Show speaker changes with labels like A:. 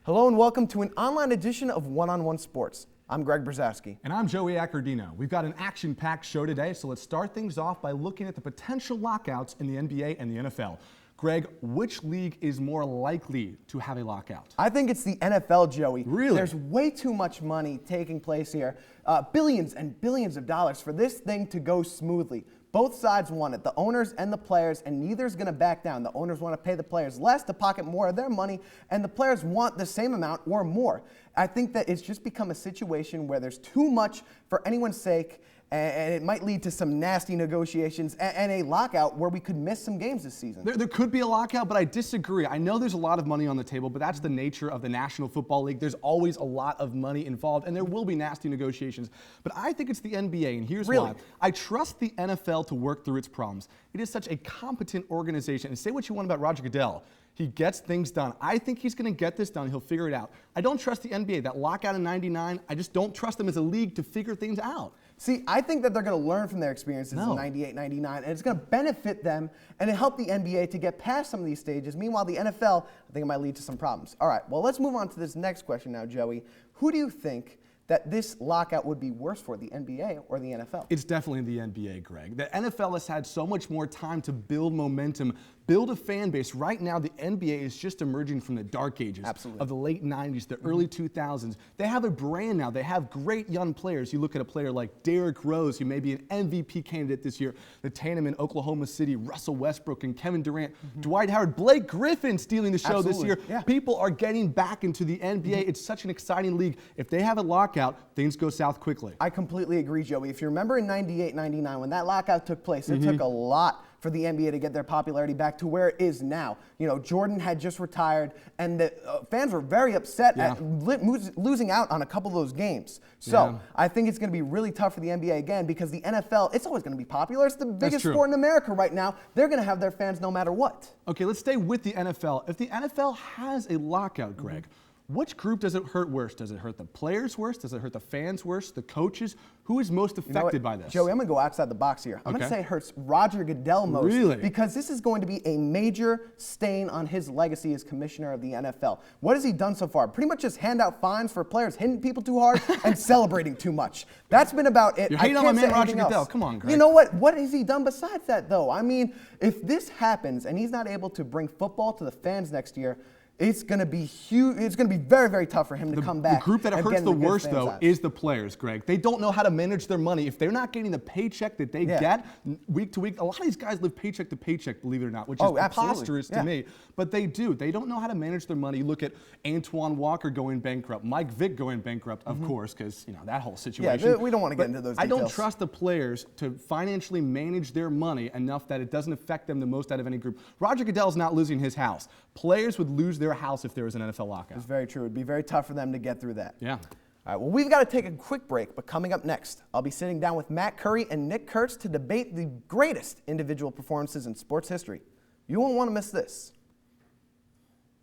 A: Hello and welcome to an online edition of One-on-One Sports. I'm Greg Brzozowski.
B: And I'm Joey Accordino. We've got an action-packed show today, so let's start things off by looking at the potential lockouts in the NBA and the NFL. Greg, which league is more likely to have a lockout?
A: I think it's the NFL, Joey.
B: Really?
A: There's way too much money taking place here. Billions and billions of dollars for this thing to go smoothly. Both sides want it, the owners and the players, and neither's going to back down. The owners want to pay the players less to pocket more of their money, and the players want the same amount or more. I think that it's just become a situation where there's too much for anyone's sake, and it might lead to some nasty negotiations and a lockout where we could miss some games this season.
B: There could be a lockout, but I disagree. I know there's a lot of money on the table, but that's the nature of the National Football League. There's always a lot of money involved, and there will be nasty negotiations. But I think it's the NBA, and here's why. I trust the NFL to work through its problems. It is such a competent organization. And say what you want about Roger Goodell. He gets things done. I think he's going to get this done. He'll figure it out. I don't trust the NBA. That lockout in '99, I just don't trust them as a league to figure things out.
A: See, I think that they're going to learn from their experiences in '98, '99, and it's going to benefit them and it help the NBA to get past some of these stages. Meanwhile, the NFL, I think it might lead to some problems. All right, well, let's move on to this next question now, Joey. Who do you think that this lockout would be worse for, the NBA or the NFL?
B: It's definitely the NBA, Greg. The NFL has had so much more time to build momentum, build a fan base. Right now, the NBA is just emerging from the dark ages of the late 90s, the early 2000s. They have a brand now. They have great young players. You look at a player like Derrick Rose, who may be an MVP candidate this year, the tandem in Oklahoma City, Russell Westbrook and Kevin Durant, Dwight Howard, Blake Griffin stealing the show this year. People are getting back into the NBA. It's such an exciting league. If they have a lockout, things go south quickly.
A: I completely agree, Joey. If you remember in '98, '99, when that lockout took place, it took a lot for the NBA to get their popularity back to where it is now. You know, Jordan had just retired, and the fans were very upset at losing out on a couple of those games. So I think it's going to be really tough for the NBA again because the NFL, it's always going to be popular. It's the biggest sport in America right now. They're going to have their fans no matter what.
B: Okay, let's stay with the NFL. If the NFL has a lockout, Greg, which group does it hurt worse? Does it hurt the players worse? Does it hurt the fans worse? The coaches? Who is most affected by this?
A: Joey, I'm going to go outside the box here. I'm going to say it hurts Roger Goodell most.
B: Really?
A: Because this is going to be a major stain on his legacy as commissioner of the NFL. What has he done so far? Pretty much just hand out fines for players hitting people too hard and celebrating too much. That's been about it.
B: You're hating on my man Roger Goodell. Come on, Greg.
A: You know what? What has he done besides that, though? I mean, if this happens and he's not able to bring football to the fans next year, it's going to be huge. It's going to be very, very tough for him to come back.
B: The group that hurts the worst, though, is the players, Greg. They don't know how to manage their money. If they're not getting the paycheck that they get week to week, a lot of these guys live paycheck to paycheck, believe it or not, which is preposterous to me. But they do. They don't know how to manage their money. You look at Antoine Walker going bankrupt, Mike Vick going bankrupt, of course, because that whole situation.
A: Yeah, we don't want to get into those details.
B: I don't trust the players to financially manage their money enough that it doesn't affect them the most out of any group. Roger Goodell's not losing his house. Players would lose their house if there was an NFL lockout.
A: It's very true. It would be very tough for them to get through that.
B: Yeah.
A: All right, well, we've got to take a quick break, but coming up next, I'll be sitting down with Matt Curry and Nick Kurtz to debate the greatest individual performances in sports history. You won't want to miss this.